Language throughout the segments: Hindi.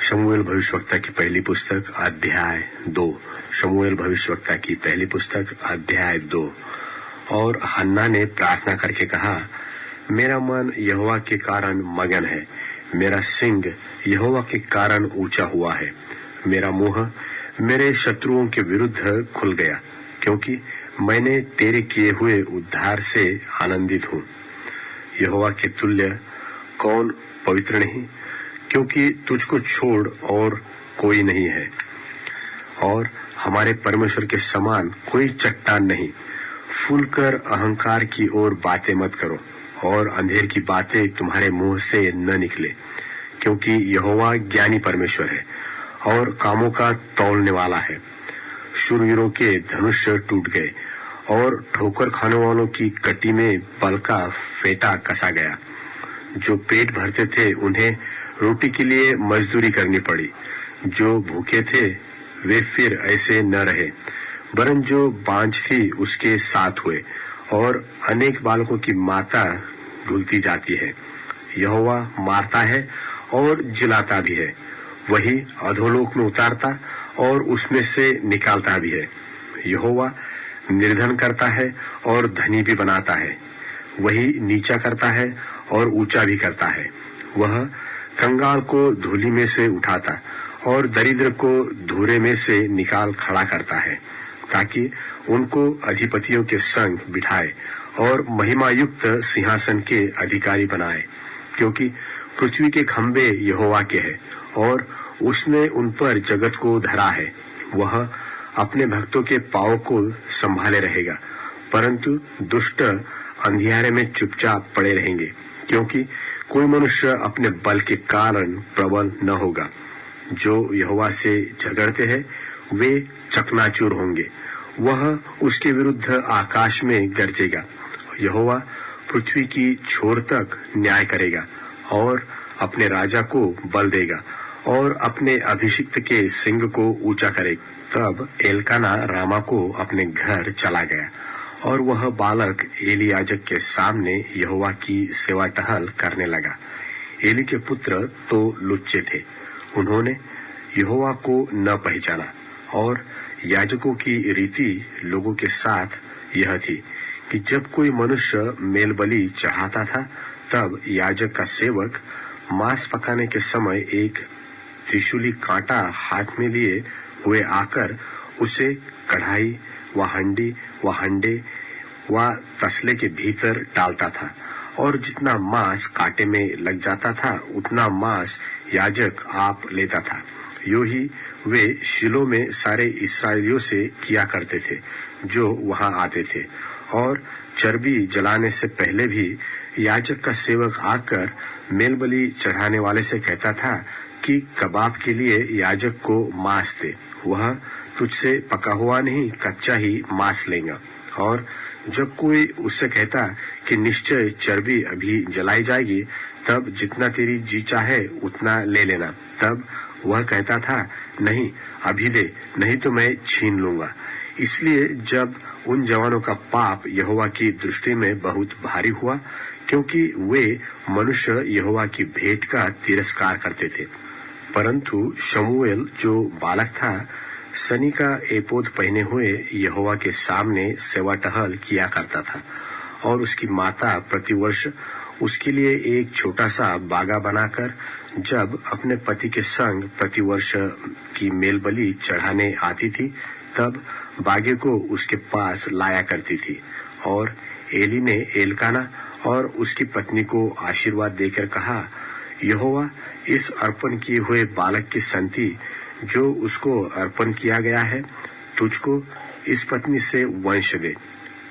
शमूएल भविष्यवक्ता की पहली पुस्तक अध्याय 2। शमूएल भविष्यवक्ता की पहली पुस्तक अध्याय 2। और हन्ना ने प्रार्थना करके कहा, मेरा मन यहोवा के कारण मगन है, मेरा सिंग यहोवा के कारण ऊंचा हुआ है। मेरा मुंह मेरे शत्रुओं के विरुद्ध खुल गया, क्योंकि मैंने तेरे किए हुए उद्धार से आनंदित हूँ। यहोवा के तुल्य कौन पवित्र नहीं, क्योंकि तुझको छोड़ और कोई नहीं है, और हमारे परमेश्वर के समान कोई चट्टान नहीं। फूलकर अहंकार की ओर बातें मत करो, और अंधेर की बातें तुम्हारे मुंह से न निकले, क्योंकि यहोवा ज्ञानी परमेश्वर है और कामों का तौलने वाला है। शूरवीरों के धनुष टूट गए, और ठोकर खाने वालों की कटी में बल का फेंटा कसा गया। जो पेट भरते थे उन्हें रोटी के लिए मजदूरी करनी पड़ी, जो भूखे थे वे फिर ऐसे न रहे, वरन जो बांझ थी उसके साथ हुए, और अनेक बालकों की माता भूलती जाती है। यहोवा मारता है और जिलाता भी है, वही अधोलोक में उतारता और उसमें से निकालता भी है। यहोवा निर्धन करता है और धनी भी बनाता है, वही नीचा करता है और ऊंचा भी करता है। वह कंगाल को धूलि में से उठाता और दरिद्र को धूरे में से निकाल खड़ा करता है, ताकि उनको अधिपतियों के संग बिठाए और महिमायुक्त सिंहासन के अधिकारी बनाए। क्योंकि पृथ्वी के खंभे यहोवा के हैं, और उसने उन पर जगत को धरा है। वह अपने भक्तों के पांव को संभाले रहेगा, परंतु दुष्ट अंधियारे में चुपचाप पड़े रहेंगे, क्योंकि कोई मनुष्य अपने बल के कारण प्रबल न होगा। जो यहोवा से झगड़ते हैं वे चकनाचूर होंगे। वह उसके विरुद्ध आकाश में गरजेगा। यहोवा पृथ्वी की छोर तक न्याय करेगा और अपने राजा को बल देगा और अपने अभिषिक्त के सिंग को ऊंचा करेगा। तब एलकाना रामा को अपने घर चला गया, और वह बालक एली याजक के सामने यहोवा की सेवा टहल करने लगा। एली के पुत्र तो लुच्चे थे, उन्होंने यहोवा को न पहचाना। और याजकों की रीति लोगों के साथ यह थी कि जब कोई मनुष्य मेल बलि चढ़ाता था, तब याजक का सेवक मांस पकाने के समय एक त्रिशूली कांटा हाथ में लिए हुए आकर उसे कढ़ाई व हंडी व हंडे व तसले के भीतर डालता था, और जितना मांस कांटे में लग जाता था उतना मांस याजक आप लेता था। यूं ही वे शिलो में सारे इस्राएलियों से किया करते थे जो वहां आते थे। और चर्बी जलाने से पहले भी याजक का सेवक आकर मेल बलि चढ़ाने वाले से कहता था कि कबाब के लिए याजक को मांस दे, वह तुझसे पका हुआ नहीं कच्चा ही मांस लेगा। और जब कोई उससे कहता कि निश्चय चर्बी अभी जलाई जाएगी, तब जितना तेरी जी चाहे उतना ले लेना, तब वह कहता था, नहीं अभी दे, नहीं तो मैं छीन लूंगा। इसलिए जब उन जवानों का पाप यहोवा की दृष्टि में बहुत भारी हुआ, क्योंकि वे मनुष्य यहोवा की भेंट का तिरस्कार करते थे। परंतु शमूएल जो बालक था, सनी का एपोद पहने हुए यहोवा के सामने सेवा टहल किया करता था, और उसकी माता प्रतिवर्ष उसके लिए एक छोटा सा बागा बनाकर जब अपने पति के संग प्रतिवर्ष की मेल बलि चढ़ाने आती थी, तब बागे को उसके पास लाया करती थी। और एली ने एलकाना और उसकी पत्नी को आशीर्वाद देकर कहा, यहोवा इस अर्पण किए हुए बालक की संति जो उसको अर्पण किया गया है, तुझको इस पत्नी से वंश दे।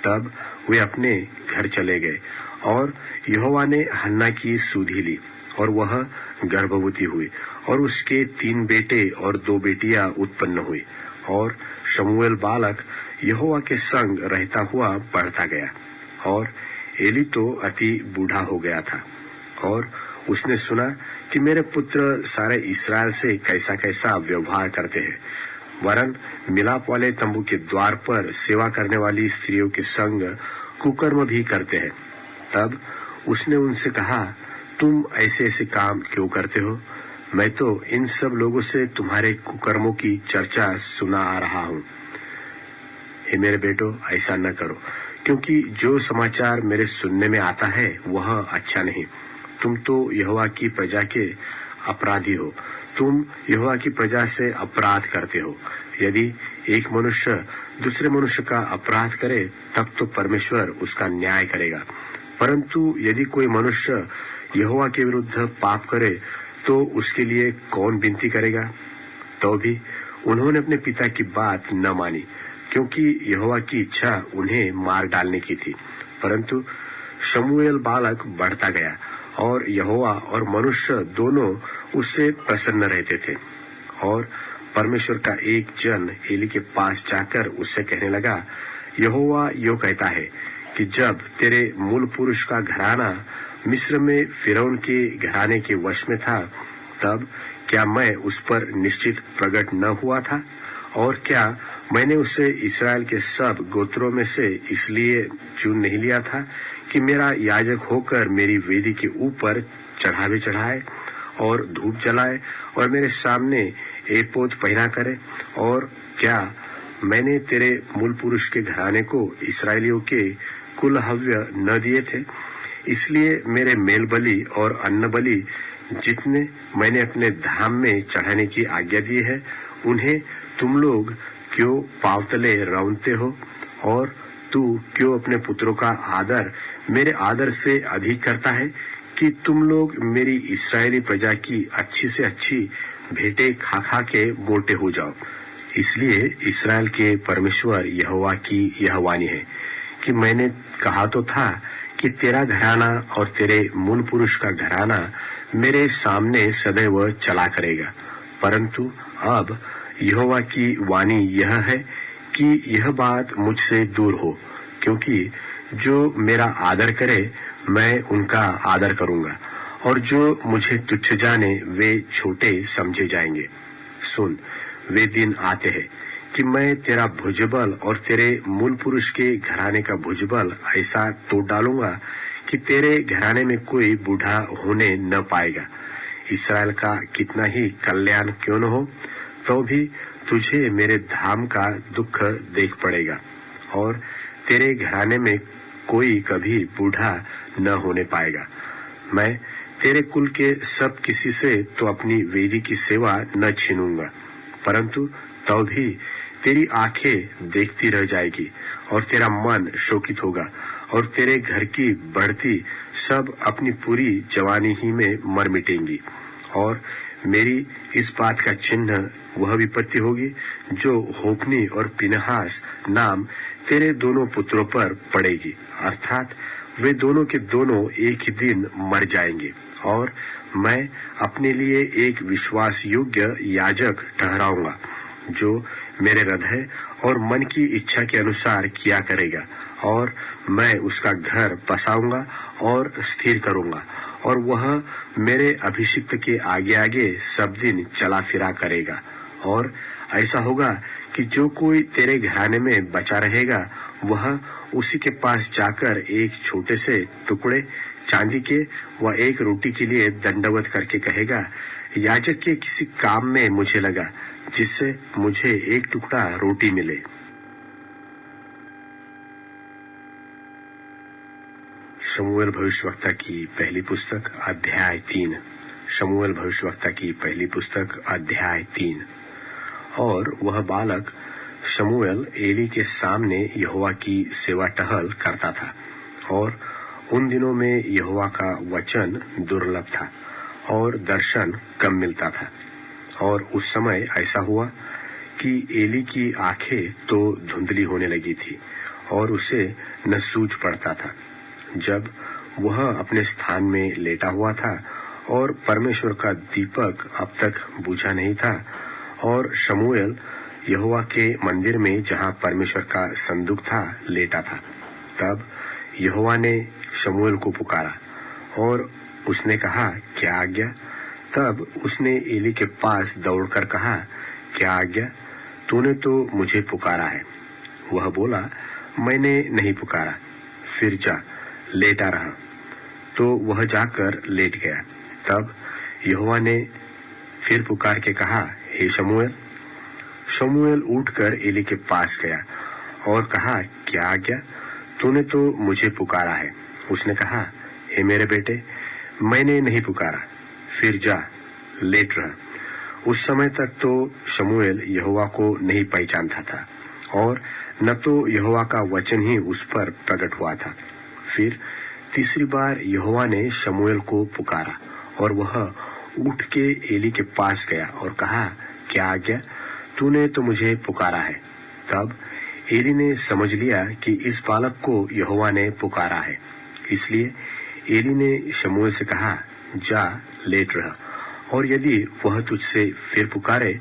तब वे अपने घर चले गए, और यहोवा ने हन्ना की सुधि ली, और वह गर्भवती हुई, और उसके 3 बेटे और 2 बेटियां उत्पन्न हुई। और शमूएल बालक यहोवा के संग रहता हुआ बढ़ता गया। और एली तो अति बूढ़ा हो गया था, और उसने सुना कि मेरे पुत्र सारे इस्राएल से कैसा कैसा व्यवहार करते हैं, वरन मिलाप वाले तंबू के द्वार पर सेवा करने वाली स्त्रियों के संग कुकर्म भी करते हैं। तब उसने उनसे कहा, तुम ऐसे ऐसे काम क्यों करते हो? मैं तो इन सब लोगों से तुम्हारे कुकर्मों की चर्चा सुना आ रहा हूँ। हे मेरे बेटो, ऐसा न करो, क्योंकि जो समाचार मेरे सुनने में आता है वह अच्छा नहीं। तुम तो यहोवा की प्रजा के अपराधी हो। तुम यहोवा की प्रजा से अपराध करते हो। यदि एक मनुष्य दूसरे मनुष्य का अपराध करे तब तो परमेश्वर उसका न्याय करेगा, परंतु यदि कोई मनुष्य यहोवा के विरुद्ध पाप करे तो उसके लिए कौन विनती करेगा? तो भी उन्होंने अपने पिता की बात न मानी, क्योंकि यहोवा की इच्छा उन्हें मार डालने की थी। परंतु शमूएल बालक बढ़ता गया और यहोवा और मनुष्य दोनों उससे प्रसन्न रहते थे। और परमेश्वर का एक जन एली के पास जाकर उससे कहने लगा, यहोवा यो कहता है कि जब तेरे मूल पुरुष का घराना मिस्र में फिरौन के घराने के वश में था, तब क्या मैं उस पर निश्चित प्रकट न हुआ था? और क्या मैंने उसे इस्राएल के सब गोत्रों में से इसलिए चुन नहीं लिया था कि मेरा याजक होकर मेरी वेदी के ऊपर चढ़ावे चढ़ाए और धूप जलाए और मेरे सामने एपोद पहना करे? और क्या मैंने तेरे मूल पुरुष के घराने को इस्राएलियों के कुल हव्य न दिए थे? इसलिए मेरे मेल बलि और अन्न बलि जितने मैंने अपने धाम में चढ़ाने की आज्ञा दी है, उन्हें तुम लोग क्यों पावतले रौंदते हो? और तू क्यों अपने पुत्रों का आदर मेरे आदर से अधिक करता है कि तुम लोग मेरी इस्राएली प्रजा की अच्छी से अच्छी भेंटें खा खा के मोटे हो जाओ? इसलिए इस्राएल के परमेश्वर यहोवा की यह वाणी है कि मैंने कहा तो था कि तेरा घराना और तेरे मूल पुरुष का घराना मेरे सामने सदैव चला करेगा, परंतु अब यहोवा की वाणी यह है कि यह बात मुझसे दूर हो, क्योंकि जो मेरा आदर करे मैं उनका आदर करूंगा, और जो मुझे तुच्छ जाने वे छोटे समझे जाएंगे। सुन, वे दिन आते हैं कि मैं तेरा भुजबल और तेरे मूल पुरुष के घराने का भुजबल ऐसा तोड़ डालूंगा कि तेरे घराने में कोई बूढ़ा होने न पाएगा। इस्राएल का कितना ही कल्याण क्यों न हो, तो भी तुझे मेरे धाम का दुख देख पड़ेगा, और तेरे घराने में कोई कभी बूढ़ा न होने पाएगा। मैं तेरे कुल के सब किसी से तो अपनी वेदी की सेवा न छीनूंगा, परंतु तो भी तेरी आंखें देखती रह जाएगी और तेरा मन शोकित होगा, और तेरे घर की बढ़ती सब अपनी पूरी जवानी ही में मर मिटेंगी। और मेरी इस बात का चिन्ह वह विपत्ति होगी जो होप्नी और पिनहास नाम तेरे दोनों पुत्रों पर पड़ेगी, अर्थात वे दोनों के दोनों एक ही दिन मर जाएंगे, और मैं अपने लिए एक विश्वास योग्य याजक ठहराऊंगा जो मेरे हृदय और मन की इच्छा के अनुसार किया करेगा, और मैं उसका घर बसाऊंगा और स्थिर करूंगा, और वह मेरे अभिषिक्त के आगे आगे सब दिन चला फिरा करेगा। और ऐसा होगा कि जो कोई तेरे घराने में बचा रहेगा वह उसी के पास जाकर एक छोटे से टुकड़े चांदी के व एक रोटी के लिए दंडवत करके कहेगा, याजक के किसी काम में मुझे लगा जिससे मुझे एक टुकड़ा रोटी मिले। शमूएल भविष्यवक्ता की पहली पुस्तक अध्याय 3। शमूएल भविष्यवक्ता की पहली पुस्तक अध्याय 3। और वह बालक शमूएल एली के सामने यहोवा की सेवा टहल करता था, और उन दिनों में यहोवा का वचन दुर्लभ था और दर्शन कम मिलता था। और उस समय ऐसा हुआ कि एली की आंखें तो धुंधली होने लगी थी और उसे न सूझ पड़ता था। जब वह अपने स्थान में लेटा हुआ था और परमेश्वर का दीपक अब तक बुझा नहीं था, और शमूएल यहोवा के मंदिर में जहां परमेश्वर का संदूक था लेटा था, तब यहोवा ने शमूएल को पुकारा और उसने कहा, क्या आज्ञा? तब उसने एली के पास दौड़कर कहा, क्या आज्ञा? तूने तो मुझे पुकारा है। वह बोला, मैंने नहीं पुकारा, फिर जा लेटा रहा। तो वह जाकर लेट गया। तब यहोवा ने फिर पुकार के कहा, हे शमूएल। शमूएल उठकर एली के पास गया और कहा, क्या आज्ञा? तूने तो मुझे पुकारा है। उसने कहा, हे मेरे बेटे, मैंने नहीं पुकारा, फिर जा, लेट रह। उस समय तक तो शमूएल यहोवा को नहीं पहचानता था और न तो यहोवा का वचन ही उस पर प्रकट हुआ था। फिर तीसरी बार यहोवा ने शमूएल को पुकारा और वह उठ के एली के पास गया और कहा, क्या आज्ञा? तूने तो मुझे पुकारा है। तब एली ने समझ लिया कि इस बालक को यहोवा ने पुकारा है। इसलिए एली ने शमूएल से कहा, जा, लेट रह, और यदि वह तुझसे फिर पुकारे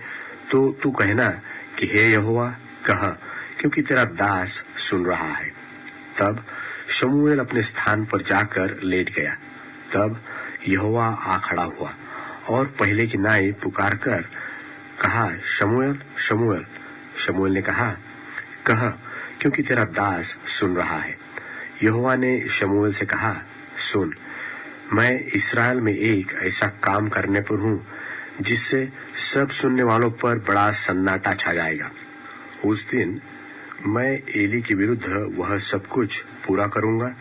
तो तू कहना कि हे यहोवा, कह, क्योंकि तेरा दास सुन रहा है। तब शमूएल अपने स्थान पर जाकर लेट गया। तब यहोवा आ खड़ा हुआ और पहले की नाई पुकार कर कहा, शमूएल, शमूएल। शमूएल ने कहा, कह, क्योंकि तेरा दास सुन रहा है। यहोवा ने शमूएल से कहा, सुन, मैं इस्राएल में एक ऐसा काम करने पर हूँ जिससे सब सुनने वालों पर बड़ा सन्नाटा छा जाएगा। उस दिन मैं एली के विरुद्ध वह सब कुछ पूरा करूंगा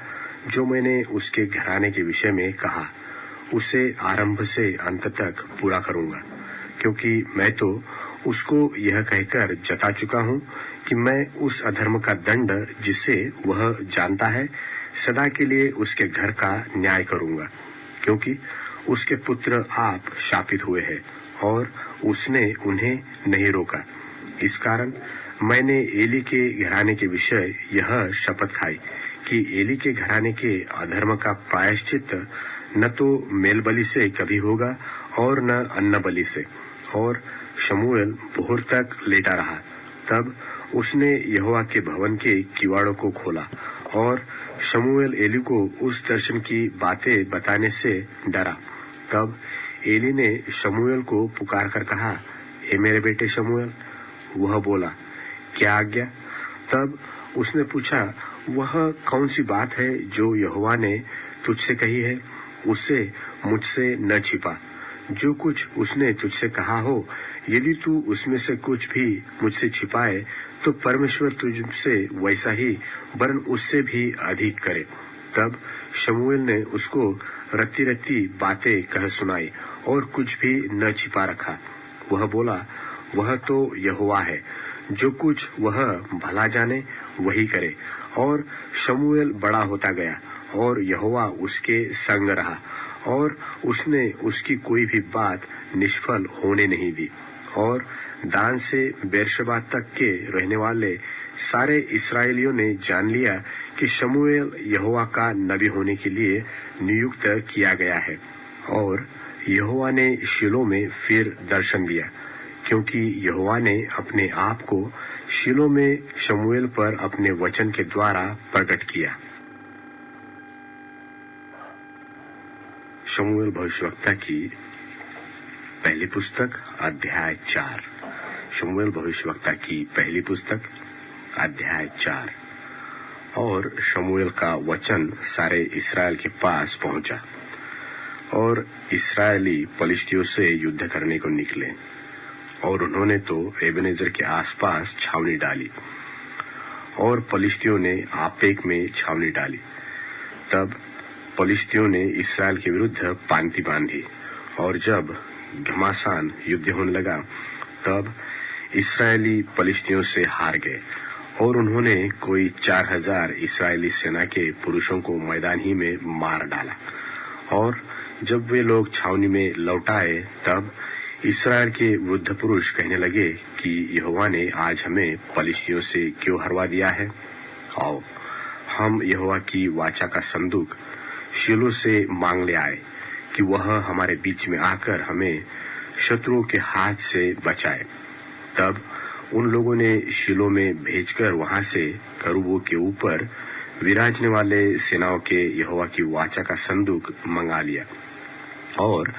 जो मैंने उसके घराने के विषय में कहा, उसे आरंभ से अंत तक पूरा करूंगा, क्योंकि मैं तो उसको यह कहकर जता चुका हूं कि मैं उस अधर्म का दंड जिसे वह जानता है सदा के लिए उसके घर का न्याय करूंगा, क्योंकि उसके पुत्र आप शापित हुए हैं और उसने उन्हें नहीं रोका। इस कारण मैंने एली के घराने के विषय यह शपथ खाई कि एली के घराने के अधर्म का प्रायश्चित न तो मेल बलि से कभी होगा और न अन्न बलि से। और शमूएल भोर तक लेटा रहा। तब उसने यहोवा के भवन के किवाड़ों को खोला और शमूएल एली को उस दर्शन की बातें बताने से डरा। तब एली ने शमूएल को पुकार कर कहा, हे मेरे बेटे शमूएल। वह बोला, क्या आज्ञा? तब उसने पूछा, वह कौन सी बात है जो यहोवा ने तुझसे कही है? उसे मुझसे न छिपा। जो कुछ उसने तुझसे कहा हो, यदि तू उसमें से कुछ भी मुझसे छिपाए तो परमेश्वर तुझसे वैसा ही वरन उससे भी अधिक करे। तब शमूएल ने उसको रत्ती रत्ती बातें कह सुनाई और कुछ भी न छिपा रखा। वह बोला, वह तो यहोवा है, जो कुछ वह भला जाने वही करे। और शमूएल बड़ा होता गया और यहोवा उसके संग रहा और उसने उसकी कोई भी बात निष्फल होने नहीं दी। और दान से बेर्शेबा तक के रहने वाले सारे इस्राएलियों ने जान लिया कि शमूएल यहोवा का नबी होने के लिए नियुक्त किया गया है। और यहोवा ने शीलो में फिर दर्शन दिया, क्योंकि यहोवा ने अपने आप को शीलो में शमूएल पर अपने वचन के द्वारा प्रकट किया। शमूएल भविष्यवक्ता की पहली पुस्तक अध्याय 4। शमूएल भविष्यवक्ता की पहली पुस्तक अध्याय 4। और शमूएल का वचन सारे इस्राएल के पास पहुंचा और इस्राएली पलिश्तियों से युद्ध करने को निकले और उन्होंने तो एबेनेजर के आसपास छावनी डाली और पलिश्तियों ने आपेक में छावनी डाली। तब पलिश्तियों ने इस्राएल के विरुद्ध पांति बांधी और जब घमासान युद्ध होने लगा तब इस्राएली पलिश्तियों से हार गए और उन्होंने कोई 4000 इस्राएली सेना के पुरुषों को मैदान ही में मार डाला। और जब वे लोग छावनी में लौट आए तब इस्राएल के वृद्ध पुरुष कहने लगे कि यहोवा ने आज हमें पलिश्तियों से क्यों हरवा दिया है। आओ हम यहोवा की वाचा का संदूक शीलो से मांग ले आए कि वह हमारे बीच में आकर हमें शत्रुओं के हाथ से बचाए। तब उन लोगों ने शीलो में भेजकर वहां से करूबों के ऊपर विराजने वाले सेनाओं के यहोवा की वाचा का संदूक मंगा लिया। और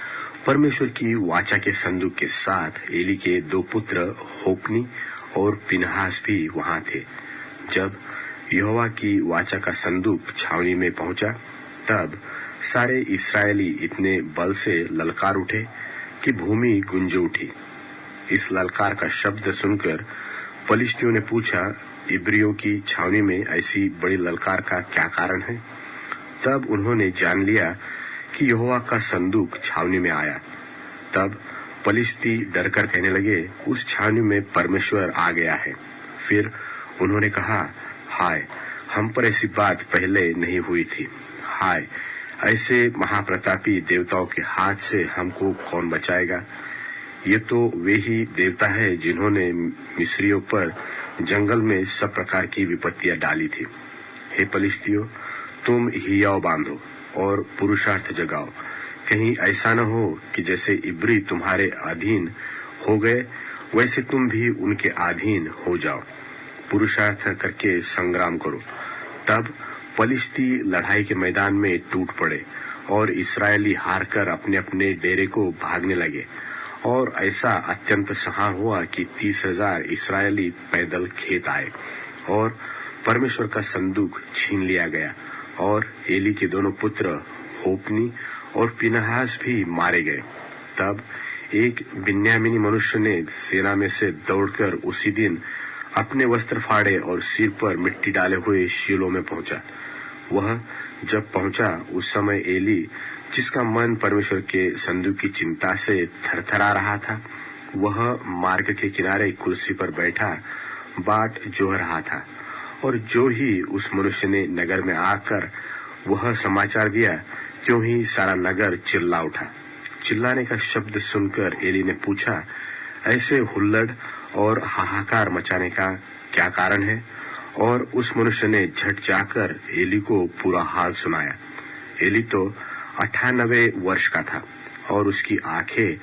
परमेश्वर की वाचा के संदूक के साथ एली के 2 पुत्र होप्नी और पिनहास भी वहां थे। जब यहोवा की वाचा का संदूक छावनी में पहुंचा तब सारे इस्राएली इतने बल से ललकार उठे कि भूमि गुंज उठी। इस ललकार का शब्द सुनकर पलिश्तियों ने पूछा, इब्रियों की छावनी में ऐसी बड़ी ललकार का क्या कारण है? तब उन्होंने जान लिया कि यहोवा का संदूक छावनी में आया। तब पलिश्ती डरकर कहने लगे, उस छावनी में परमेश्वर आ गया है। फिर उन्होंने कहा, हाय, हम पर ऐसी बात पहले नहीं हुई थी। हाय, ऐसे महाप्रतापी देवताओं के हाथ से हमको कौन बचाएगा? ये तो वे ही देवता है जिन्होंने मिस्रियों पर जंगल में सब प्रकार की विपत्तियां डाली थी। हे पलिश्तियों, तुम हियाव बांधो और पुरुषार्थ जगाओ। कहीं ऐसा न हो कि जैसे इब्री तुम्हारे अधीन हो गए, वैसे तुम भी उनके अधीन हो जाओ। पुरुषार्थ करके संग्राम करो। तब पलिश्ती लड़ाई के मैदान में टूट पड़े और इस्राएली हारकर अपने अपने डेरे को भागने लगे। और ऐसा अत्यंत सहार हुआ कि 30,000 इस्राएली पैदल खेत आए और परमेश्वर का संदूक छीन लिया गया। और एली के दोनों पुत्र होप्नी और पिनहास भी मारे गए। तब एक बिन्यामीनी मनुष्य ने सेना में से दौड़कर उसी दिन अपने वस्त्र फाड़े और सिर पर मिट्टी डाले हुए शीलो में पहुंचा। वह जब पहुंचा, उस समय एली, जिसका मन परमेश्वर के संदूक की चिंता से थरथरा रहा था, वह मार्ग के किनारे कुर्सी पर बैठा बाट जोह रहा था। और जो ही उस मनुष्य ने नगर में आकर वह समाचार दिया, त्यों ही सारा नगर चिल्ला उठा। चिल्लाने का शब्द सुनकर एली ने पूछा, ऐसे हुल्लड़ और हाहाकार मचाने का क्या कारण है? और उस मनुष्य ने झट जाकर एली को पूरा हाल सुनाया। एली तो 98 वर्ष का था और उसकी आंखें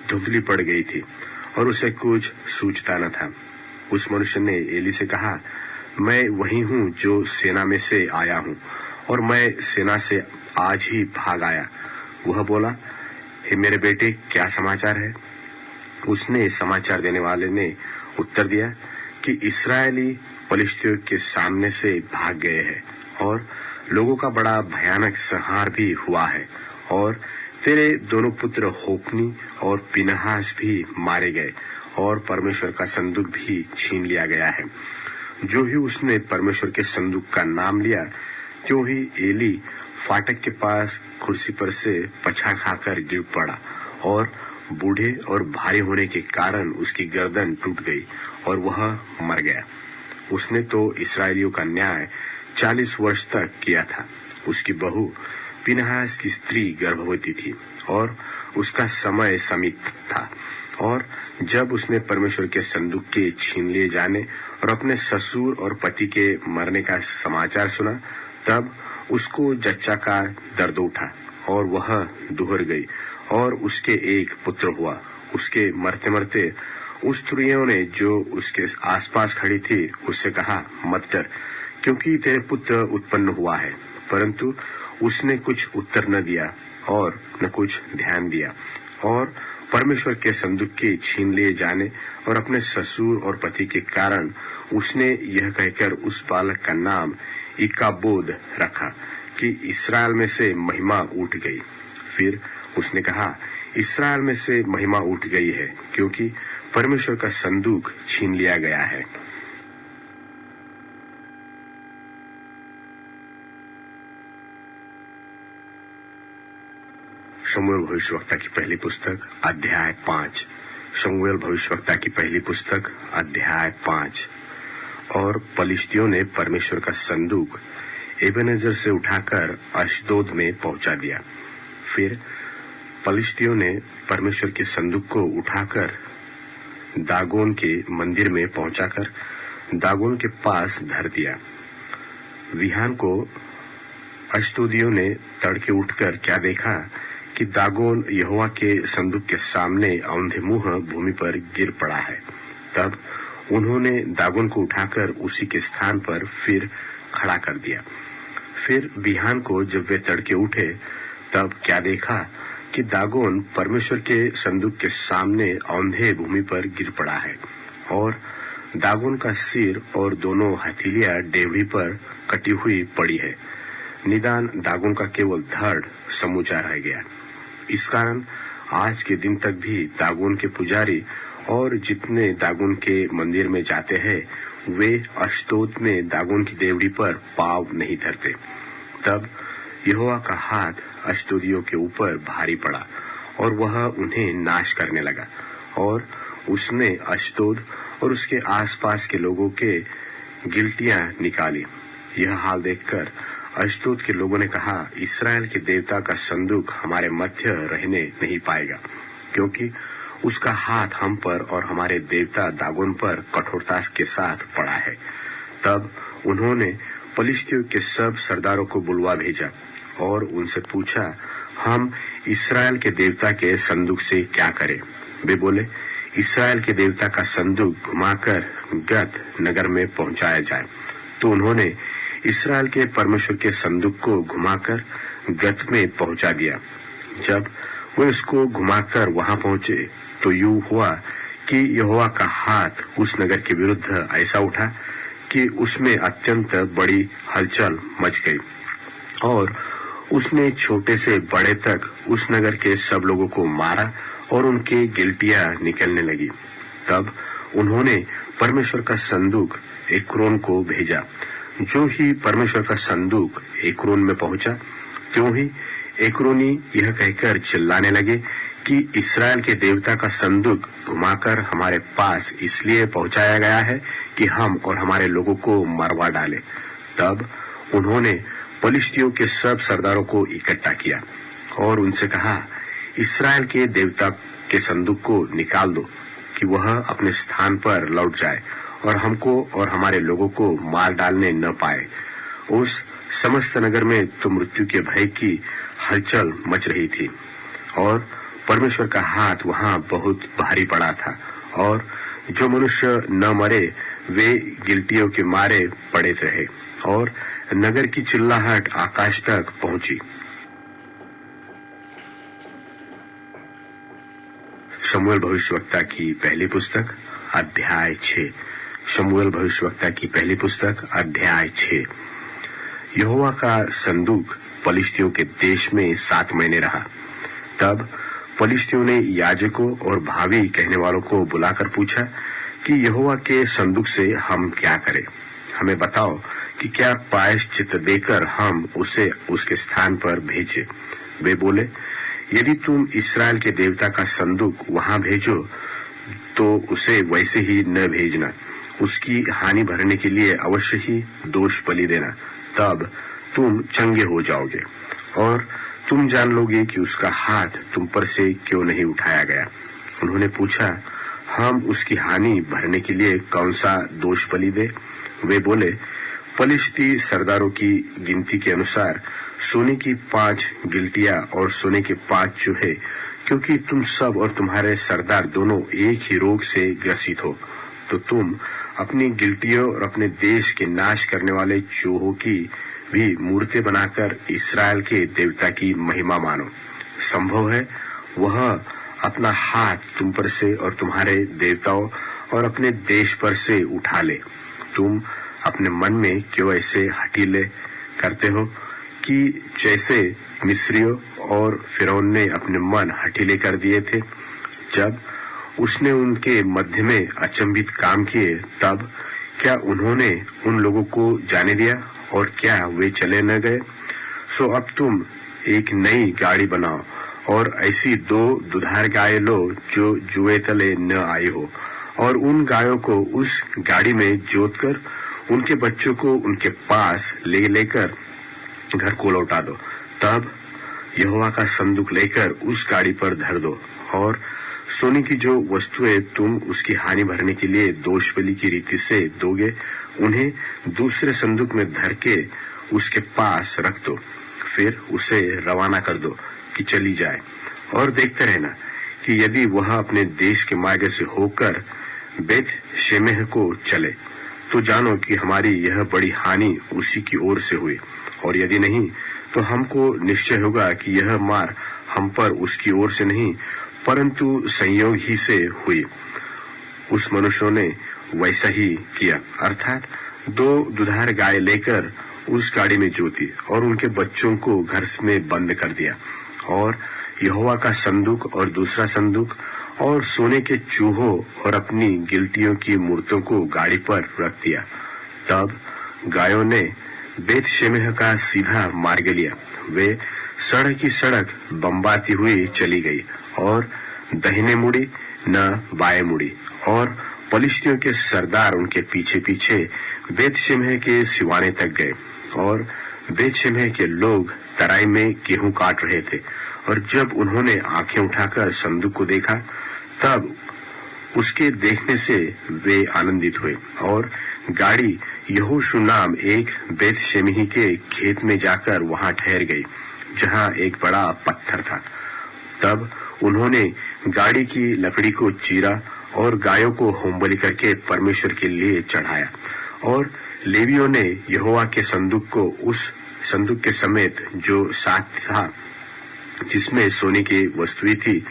धुंधली पड़ गई थी और उसे कुछ सूझता न था। उस मनुष्य ने एली से कहा, मैं वही हूँ जो सेना में से आया हूँ और मैं सेना से आज ही भाग आया। वह बोला, हे मेरे बेटे, क्या समाचार है? उसने समाचार देने वाले ने उत्तर दिया कि इस्राएली पलिश्तियों के सामने से भाग गए हैं और लोगों का बड़ा भयानक संहार भी हुआ है और तेरे दोनों पुत्र होप्नी और पिनहास भी मारे गए और परमेश्वर का संदूक भी छीन लिया गया है। जो ही उसने परमेश्वर के संदूक का नाम लिया, त्यों ही एली फाटक के पास कुर्सी पर से पछाड़ खाकर गिर पड़ा और बूढ़े और भारी होने के कारण उसकी गर्दन टूट गई और वह मर गया। उसने तो इस्राएलियों का न्याय 40 वर्ष तक किया था। उसकी बहू पिनहास की स्त्री गर्भवती थी और उसका समय समीप था। और जब उसने परमेश्वर के संदूक के छीन लिए जाने और अपने ससुर और पति के मरने का समाचार सुना, तब उसको जच्चा का दर्द उठा और वह दुहर गई और उसके एक पुत्र हुआ। उसके मरते मरते उस स्त्रियों ने जो उसके आसपास खड़ी थी उससे कहा, मत डर, क्योंकि तेरे पुत्र उत्पन्न हुआ है। परंतु उसने कुछ उत्तर न दिया और न कुछ ध्यान दिया। और परमेश्वर के संदूक के छीन लिए जाने और अपने ससुर और पति के कारण उसने यह कहकर उस बालक का नाम इकाबोद रखा कि इस्राएल में से महिमा उठ गई। फिर उसने कहा, इस्राएल में से महिमा उठ गई है, क्योंकि परमेश्वर का संदूक छीन लिया गया है। शमूएल भविष्यवक्ता की पहली पुस्तक अध्याय 5। शमूएल भविष्यवक्ता की पहली पुस्तक अध्याय 5। और पलिश्तियों ने परमेश्वर का संदूक एबेनेजर से उठाकर अशदोद में पहुंचा दिया। फिर पलिश्तियों ने परमेश्वर के संदूक को उठाकर दागोन के मंदिर में पहुंचाकर दागोन के पास धर दिया। विहान को अशदोदियों ने तड़के उठकर क्या देखा कि दागोन यहोवा के संदूक के सामने औंधे मुंह भूमि पर गिर पड़ा है। तब उन्होंने दागोन को उठाकर उसी के स्थान पर फिर खड़ा कर दिया। फिर बिहान को जब वे तड़के उठे, तब क्या देखा कि दागोन परमेश्वर के संदूक के सामने औंधे भूमि पर गिर पड़ा है और दागोन का सिर और दोनों हथेलियां डेवढ़ी पर कटी हुई पड़ी है। निदान दागोन का केवल धड़ समूचा रह गया। इस कारण आज के दिन तक भी दागोन के पुजारी और जितने दागोन के मंदिर में जाते हैं वे अश्तोद में दागोन की देवड़ी पर पाँव नहीं धरते। तब यहोवा का हाथ अश्तोदियों के ऊपर भारी पड़ा और वह उन्हें नाश करने लगा, और उसने अश्तोद और उसके आसपास के लोगों के गिल्टियां निकाली। यह हाल देखकर अश्तोद के लोगों ने कहा, इस्राएल के देवता का संदूक हमारे मध्य रहने नहीं पाएगा, क्योंकि उसका हाथ हम पर और हमारे देवता दागोन पर कठोरता के साथ पड़ा है। तब उन्होंने पलिश्तियों के सब सरदारों को बुलवा भेजा और उनसे पूछा, हम इस्राएल के देवता के संदूक से क्या करें? वे बोले, इस्राएल के देवता का संदूक घुमाकर गत नगर में पहुंचाया जाए। तो उन्होंने इस्राएल के परमेश्वर के संदूक को घुमाकर गत में पहुंचा दिया। जब वे उसको घुमाकर वहां पहुंचे तो यूं हुआ कि यहोवा का हाथ उस नगर के विरुद्ध ऐसा उठा कि उसमें अत्यंत बड़ी हलचल मच गई, और उसने छोटे से बड़े तक उस नगर के सब लोगों को मारा और उनके गिल्टियां निकलने लगी। तब उन्होंने परमेश्वर का संदूक एक्रोन को भेजा। जो ही परमेश्वर का संदूक एक्रोन में पहुंचा, त्यों ही एक्रोनी यह कहकर चिल्लाने लगे कि इस्राएल के देवता का संदूक घुमाकर हमारे पास इसलिए पहुंचाया गया है कि हम और हमारे लोगों को मरवा डाले। तब उन्होंने पलिश्तियों के सब सरदारों को इकट्ठा किया और उनसे कहा, इस्राएल के देवता के संदूक को निकाल दो कि वह अपने स्थान पर लौट जाए और हमको और हमारे लोगों को मार डालने न पाए। उस समस्त नगर में तो मृत्यु के भय की हलचल मच रही थी, और परमेश्वर का हाथ वहां बहुत भारी पड़ा था, और जो मनुष्य न मरे वे गिल्टियों के मारे पड़े रहे, और नगर की चिल्लाहट आकाश तक पहुंची। शमूएल भविष्यवक्ता की पहली पुस्तक अध्याय 6। शमूएल भविष्यवक्ता की पहली पुस्तक अध्याय 6। यहोवा का संदूक पलिश्तियों के देश में 7 महीने रहा। तब पलिश्तियों ने याजकों और भावी कहने वालों को बुलाकर पूछा कि यहोवा के संदूक से हम क्या करें? हमें बताओ कि क्या प्रायश्चित देकर हम उसे उसके स्थान पर भेजें। वे बोले, यदि तुम इस्राएल के देवता का संदूक वहां भेजो तो उसे वैसे ही न भेजना, उसकी हानि भरने के लिए अवश्य ही दोष बलि देना, तब तुम चंगे हो जाओगे और तुम जान लोगे कि उसका हाथ तुम पर से क्यों नहीं उठाया गया। उन्होंने पूछा, हम उसकी हानि भरने के लिए कौन सा दोष बलि दे? वे बोले, पलिश्ती सरदारों की गिनती के अनुसार सोने की 5 गिल्टियां और सोने के 5 चूहे, क्योंकि तुम सब और तुम्हारे सरदार दोनों एक ही रोग से ग्रसित हो, तो तुम अपनी गिल्टियों और अपने देश के नाश करने वाले चूहों की भी मूर्तें बनाकर इस्राएल के देवता की महिमा मानो। संभव है वह अपना हाथ तुम पर से और तुम्हारे देवताओं और अपने देश पर से उठा ले। तुम अपने मन में क्यों ऐसे हठीले करते हो कि जैसे मिस्रियों और फिरौन ने अपने मन हठीले कर दिए थे जब उसने उनके मध्य में अचंभित काम किए? तब क्या उन्होंने उन लोगों को जाने दिया और क्या वे चले न गए? सो अब तुम एक नई गाड़ी बनाओ और ऐसी 2 दुधार गाय लो जो जुए तले न आई हो, और उन गायों को उस गाड़ी में जोतकर उनके बच्चों को उनके पास लेकर घर को लौटा दो। तब यहोवा का संदूक लेकर उस गाड़ी पर धर दो, और सोने की जो वस्तुएं तुम उसकी हानि भरने के लिए दोष बलि की रीति से दोगे, उन्हें दूसरे संदूक में धर के उसके पास रख दो। फिर उसे रवाना कर दो कि चली जाए, और देखते रहना कि यदि वह अपने देश के मार्ग से होकर बेत शेमेह को चले तो जानो कि हमारी यह बड़ी हानि उसी की ओर से हुई, और यदि नहीं तो हमको निश्चय होगा कि यह मार हम पर उसकी ओर से नहीं परंतु संयोग ही से हुई। उस मनुष्यों ने वैसा ही किया, अर्थात 2 दुधार गाय लेकर उस गाड़ी में जोती और उनके बच्चों को घर में बंद कर दिया, और यहोवा का संदूक और दूसरा संदूक और सोने के चूहों और अपनी गिलटियों की मूर्तों को गाड़ी पर रख दिया। तब गायों ने बेत शेमेह का सीधा मार्ग लिया। वे सड़क की सड़क बम्बाती हुई चली गई और दाहिने मुड़ी न बाएं मुड़ी, और पलिश्तियों के सरदार उनके पीछे पीछे बेत शेमेह के सिवाने तक गए। और बेत शेमेह के लोग तराई में गेहूं काट रहे थे, और जब उन्होंने आंखें उठाकर संदूक को देखा तब उसके देखने से वे आनंदित हुए। और गाड़ी यहोशू नाम एक बेत शेमेही के खेत में जाकर वहां ठहर गई, जहां एक बड़ा पत्थर था। तब उन्होंने गाड़ी की लकड़ी को चीरा और गायों को होमबलि करके परमेश्वर के लिए चढ़ाया। और लेवियों ने यहोवा के संदूक को उस संदूक के समेत जो साथ था, जिसमें सोने की वस्तुएं थी,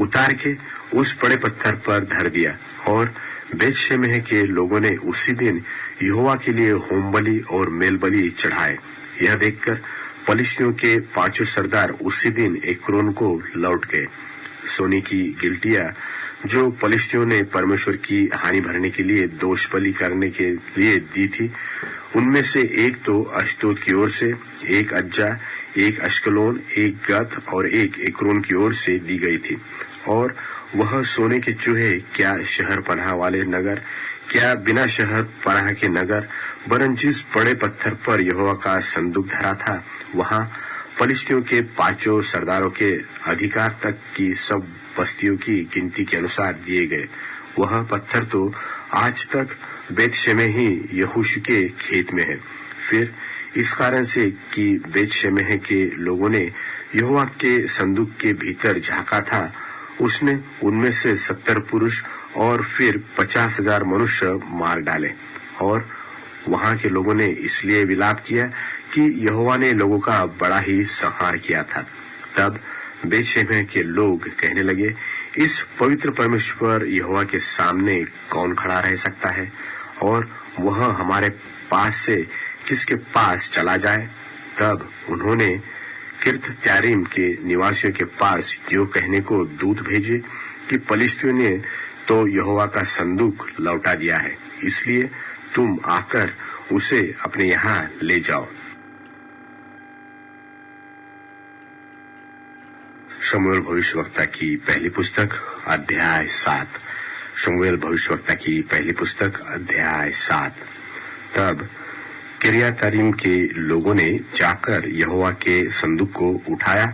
उतार के उस बड़े पत्थर पर धर दिया। और बेत शेमेह के लोगों ने उसी दिन यहोवा के लिए होमबलि और मेलबलि चढ़ाए। यह देखकर पलिश्तियों के 5 सरदार उसी दिन एक्रोन को लौट गए। सोने की गिलटियां जो पलिश्तियों ने परमेश्वर की हानि भरने के लिए दोष बलि करने के लिए दी थी, उनमें से एक तो अश्दोद की ओर से, एक अज्जा, एक अश्कलोन, एक गत और एक एक्रोन की ओर से दी गई थी। और वह सोने के चूहे क्या शहर पनाह वाले नगर, क्या बिना शहर पनाह के नगर, वरन जिस बड़े पत्थर पर यहोवा का संदूक धरा था, वहां पलिश्तियों के 5 सरदारों के अधिकार तक की सब बस्तियों की गिनती के अनुसार दिए गए। वह पत्थर तो आज तक बेत शेमेही यहोशू के खेत में है। फिर इस कारण से कि बेत शेमेह के लोगों ने यहोवा के संदूक के भीतर झांका था, उसने उनमें से 70 पुरुष और फिर 50,000 मनुष्य मार डाले। और वहां के लोगों ने इसलिए विलाप किया कि यहोवा ने लोगों का बड़ा ही संहार किया था। तब बेत शेमेह के लोग कहने लगे, इस पवित्र परमेश्वर यहोवा के सामने कौन खड़ा रह सकता है, और वह हमारे पास से किसके पास चला जाए। तब उन्होंने किर्त त्यारीम के निवासियों के पास यो कहने को दूत भेजे कि पलिश्तियों ने तो यहोवा का संदूक लौटा दिया है, इसलिए तुम आकर उसे अपने यहाँ ले जाओ। शमूएल भविष्यवक्ता की पहली पुस्तक अध्याय 7। शमूएल भविष्यवक्ता की पहली पुस्तक अध्याय 7। तब किर्यातरीम के लोगों ने जाकर यहोवा के संदूक को उठाया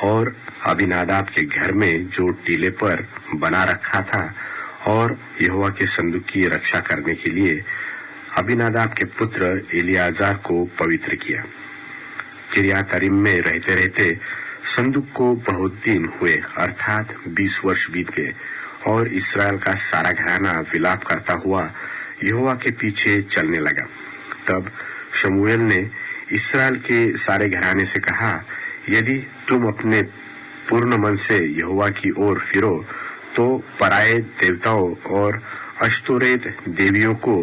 और अबीनादाब के घर में जो टीले पर बना रखा था, और यहोवा के संदूक की रक्षा करने के लिए अबीनादाब के पुत्र एलियाजार को पवित्र किया। किर्यातरीम में रहते रहते संदूक को बहुत दिन हुए, अर्थात 20 वर्ष बीत गए, और इस्राएल का सारा घराना विलाप करता हुआ यहोवा के पीछे चलने लगा। तब शमूएल ने इस्राएल के सारे घराने से कहा, यदि तुम अपने पूर्ण मन से यहोवा की ओर फिरो, तो पराये देवताओं और अश्तोरेत देवियों को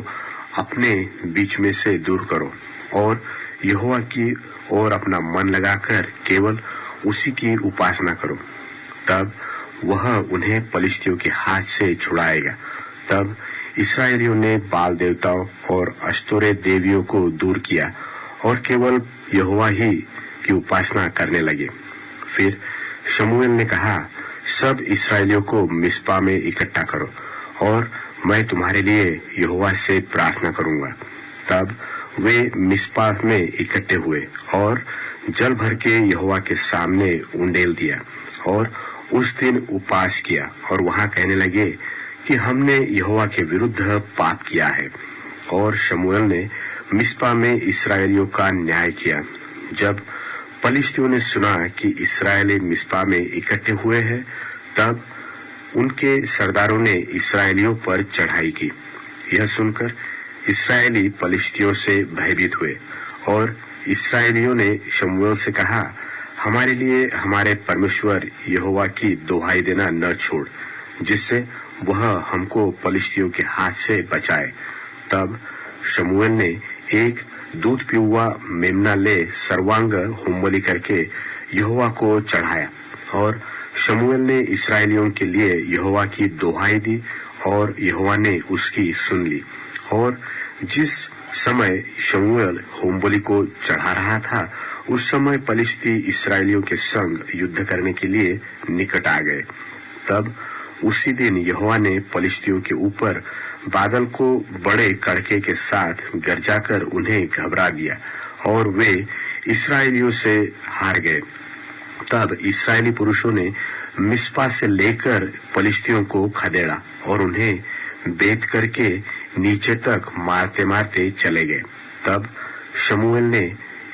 अपने बीच में से दूर करो, और यहोवा की ओर अपना मन लगाकर केवल उसी की उपासना करो। तब वह उन्हें पलिश्तियों के हाथ से छुड़ाएगा। तब इस्राएलियों ने बाल देवताओं और अश्तोरेत देवियों को दूर किया और केवल यहोवा ही की उपासना करने लगे। फिर शमूएल ने कहा, सब इस्राएलियों को मिस्पा में इकट्ठा करो, और मैं तुम्हारे लिए यहोवा से प्रार्थना करूंगा। तब वे मिस्पा में इकट्ठे हुए और जल भर के यहोवा के सामने उंडेल दिया, और उस दिन उपवास किया, और वहां कहने लगे कि हमने यहोवा के विरुद्ध पाप किया है। और शमूएल ने मिस्पा में इस्राएलियों का न्याय किया। जब पलिश्तियों ने सुना कि इस्राएली मिस्पा में इकट्ठे हुए हैं, तब उनके सरदारों ने इस्राएलियों पर चढ़ाई की। यह सुनकर इस्राएली पलिश्तियों से भयभीत हुए, और इस्राएलियों ने शमूएल से कहा, हमारे लिए हमारे परमेश्वर यहोवा की दुहाई देना न छोड़, जिससे वह हमको पलिश्तियों के हाथ से बचाए। तब शमूएल ने एक दूध पिउआ मेमना ले सर्वांग होमबलि करके यहोवा को चढ़ाया, और शमूएल ने इस्राएलियों के लिए यहोवा की दुहाई दी और यहोवा ने उसकी सुन ली। और जिस समय शमूएल होमबलि को चढ़ा रहा था, उस समय पलिश्ती इस्राएलियों के संग युद्ध करने के लिए निकट आ गए। तब उसी दिन यहोवा ने पलिश्तियों के ऊपर बादल को बड़े कड़के के साथ गरजाकर उन्हें घबरा दिया और वे इस्राएलियों से हार गए। तब इस्राएली पुरुषों ने मिस्पा से लेकर पलिश्तियों को खदेड़ा और उन्हें बेत करके नीचे तक मारते मारते चले गए। तब शमूएल ने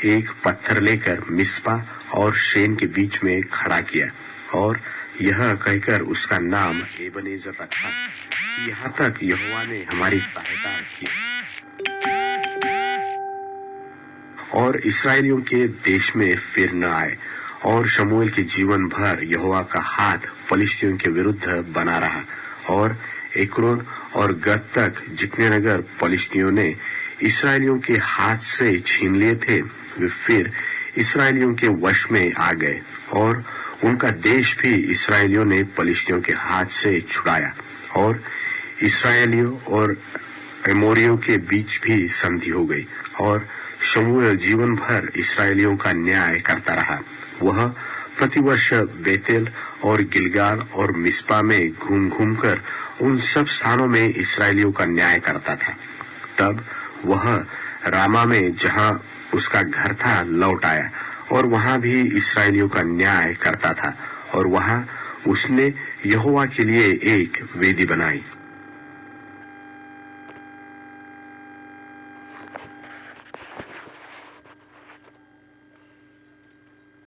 एक पत्थर लेकर मिस्पा और शेन के बीच में खड़ा किया और यह कहकर उसका नाम एबेनेजर रखा, यहाँ तक यहोवा ने हमारी सहायता की। और इस्राएलियों के देश में फिर न आए। और शमूएल के जीवन भर यहोवा का हाथ पलिश्तियों के विरुद्ध बना रहा। और एक्रोन और गत तक जितने नगर पलिश्तियों ने इस्राएलियों के हाथ से छीन लिए थे, वे फिर इस्राएलियों के वश में आ गए और उनका देश भी इस्राएलियों ने पलिश्तियों के हाथ से छुड़ाया। और इस्राएलियों और एमोरियों के बीच भी संधि हो गई। और शमूएल जीवन भर इस्राएलियों का न्याय करता रहा। वह प्रतिवर्ष बेतेल और गिलगाल और मिस्पा में घूम घूम कर उन सब स्थानों में इस्राएलियों का न्याय करता था। तब वह रामा में जहां उसका घर था लौट आया और वहां भी इस्राएलियों का न्याय करता था। और वहां उसने यहोवा के लिए एक वेदी बनाई।